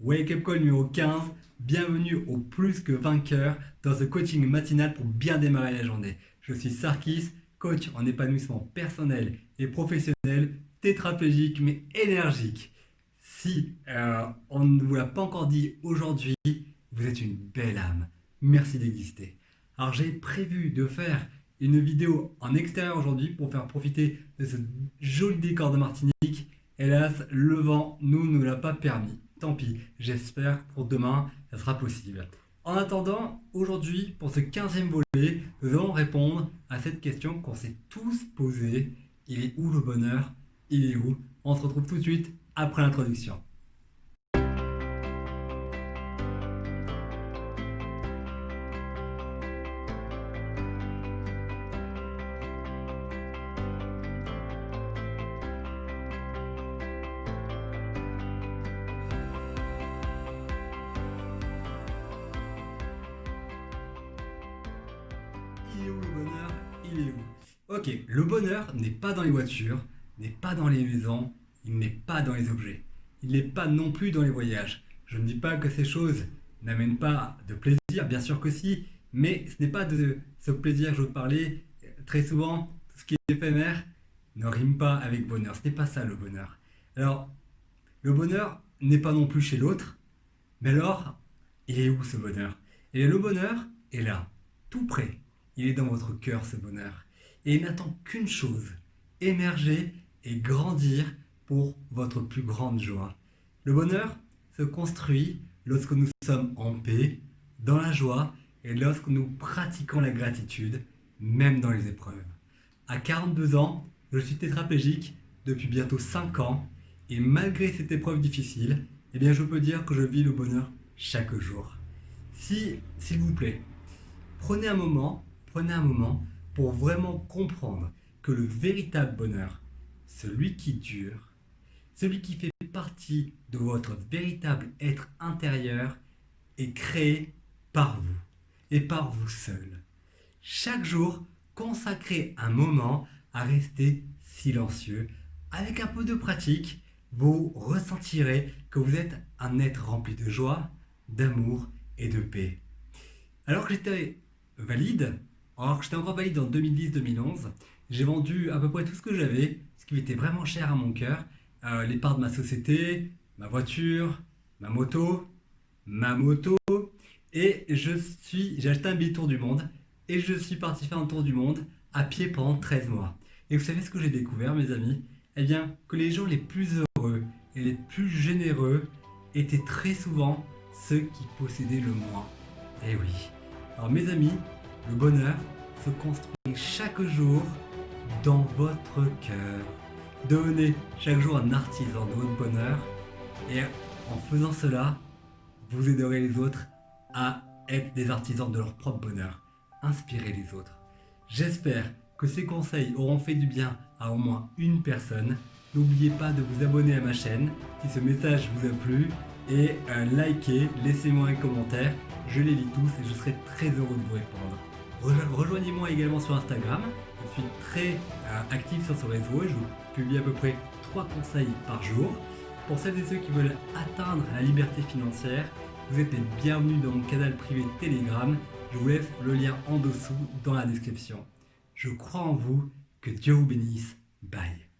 Wake Up Call numéro 15. Bienvenue au Plus que Vainqueur dans ce coaching matinal pour bien démarrer la journée. Je suis Sarkis, coach en épanouissement personnel et professionnel, tétraplégique mais énergique. Si on ne vous l'a pas encore dit aujourd'hui, vous êtes une belle âme. Merci d'exister. Alors j'ai prévu de faire une vidéo en extérieur aujourd'hui pour faire profiter de ce joli décor de Martinique. Hélas, le vent nous l'a pas permis. Tant pis, j'espère que pour demain, ça sera possible. En attendant, aujourd'hui, pour ce 15e volet, nous allons répondre à cette question qu'on s'est tous posée. Il est où le bonheur? Il est où? On se retrouve tout de suite après l'introduction. Il est où le bonheur? Il est où? Ok, le bonheur n'est pas dans les voitures, n'est pas dans les maisons, il n'est pas dans les objets. Il n'est pas non plus dans les voyages. Je ne dis pas que ces choses n'amènent pas de plaisir, bien sûr que si, mais ce n'est pas de ce plaisir que je veux parler. Très souvent, tout ce qui est éphémère ne rime pas avec bonheur. Ce n'est pas ça le bonheur. Alors, le bonheur n'est pas non plus chez l'autre, mais alors, il est où ce bonheur? Et le bonheur est là, tout près. Il est dans votre cœur, ce bonheur. Et il n'attend qu'une chose, émerger et grandir pour votre plus grande joie. Le bonheur se construit lorsque nous sommes en paix, dans la joie et lorsque nous pratiquons la gratitude, même dans les épreuves. À 42 ans, je suis tétraplégique depuis bientôt 5 ans et malgré cette épreuve difficile, eh bien je peux dire que je vis le bonheur chaque jour. S'il vous plaît, prenez un moment pour vraiment comprendre que le véritable bonheur, celui qui dure, celui qui fait partie de votre véritable être intérieur, est créé par vous et par vous seul. Chaque jour, consacrez un moment à rester silencieux. Avec un peu de pratique, vous ressentirez que vous êtes un être rempli de joie, d'amour et de paix. Alors que j'étais encore valide en 2010-2011, j'ai vendu à peu près tout ce que j'avais, ce qui était vraiment cher à mon cœur, les parts de ma société, ma voiture, ma moto, et j'ai acheté un billet tour du monde, et je suis parti faire un tour du monde à pied pendant 13 mois. Et vous savez ce que j'ai découvert, mes amis? Eh bien, que les gens les plus heureux et les plus généreux étaient très souvent ceux qui possédaient le moins. Eh oui. Alors mes amis, le bonheur se construit chaque jour dans votre cœur. Devenez chaque jour un artisan de votre bonheur et en faisant cela, vous aiderez les autres à être des artisans de leur propre bonheur. Inspirez les autres. J'espère que ces conseils auront fait du bien à au moins une personne. N'oubliez pas de vous abonner à ma chaîne si ce message vous a plu et likez, laissez-moi un commentaire. Je les lis tous et je serai très heureux de vous répondre. Rejoignez-moi également sur Instagram. Je suis très actif sur ce réseau et je vous publie à peu près 3 conseils par jour. Pour celles et ceux qui veulent atteindre la liberté financière, vous êtes les bienvenus dans mon canal privé Telegram. Je vous laisse le lien en dessous dans la description. Je crois en vous, que Dieu vous bénisse. Bye.